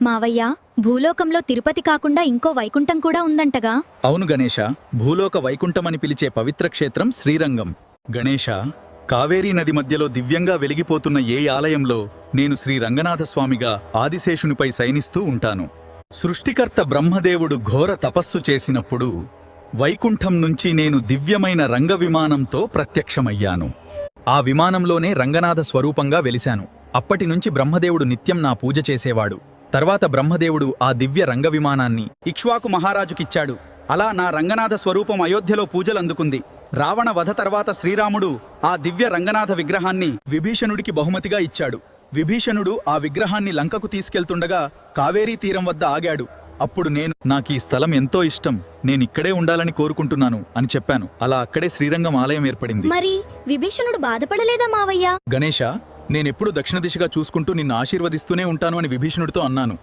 మావయ్య, భూలోకంలో తిరుపతి కాకుండా ఇంకో వైకుంఠం కూడా ఉందంటగా? అవును గణేశ, భూలోక వైకుంఠమని పిలిచే పవిత్ర క్షేత్రం శ్రీరంగం. గణేశ, కావేరీ నది మధ్యలో దివ్యంగా వెలిగిపోతున్న ఏ ఆలయంలో నేను శ్రీ రంగనాథస్వామిగా ఆదిశేషునిపై శయనిస్తూ ఉంటాను. సృష్టికర్త బ్రహ్మదేవుడు ఘోర తపస్సు చేసినప్పుడు వైకుంఠం నుంచి నేను దివ్యమైన రంగ విమానంతో ప్రత్యక్షమయ్యాను. ఆ విమానంలోనే రంగనాథ స్వరూపంగా వెలిశాను. అప్పటినుంచి బ్రహ్మదేవుడు నిత్యం నా పూజ చేసేవాడు. తర్వాత బ్రహ్మదేవుడు ఆ దివ్య రంగ విమానాన్ని ఇక్ష్వాకు మహారాజుకిచ్చాడు. అలా నా రంగనాథ స్వరూపం అయోధ్యలో పూజలందుకుంది. రావణ వధ తర్వాత శ్రీరాముడు ఆ దివ్య రంగనాథ విగ్రహాన్ని విభీషణుడికి బహుమతిగా ఇచ్చాడు. విభీషణుడు ఆ విగ్రహాన్ని లంకకు తీసుకెళ్తుండగా కావేరీ తీరం వద్ద ఆగాడు. అప్పుడు నాకీ స్థలం ఎంతో ఇష్టం, నేనిక్కడే ఉండాలని కోరుకుంటున్నాను అని చెప్పాను. అలా అక్కడే శ్రీరంగం ఆలయం ఏర్పడింది. మరి విభీషణుడు బాధపడలేదా మావయ్య? గణేశ, నేనెప్పుడు దక్షిణ దిశగా చూసుకుంటూ నిన్ను ఆశీర్వదిస్తూనే ఉంటాను అని విభీషణుడితో అన్నాను.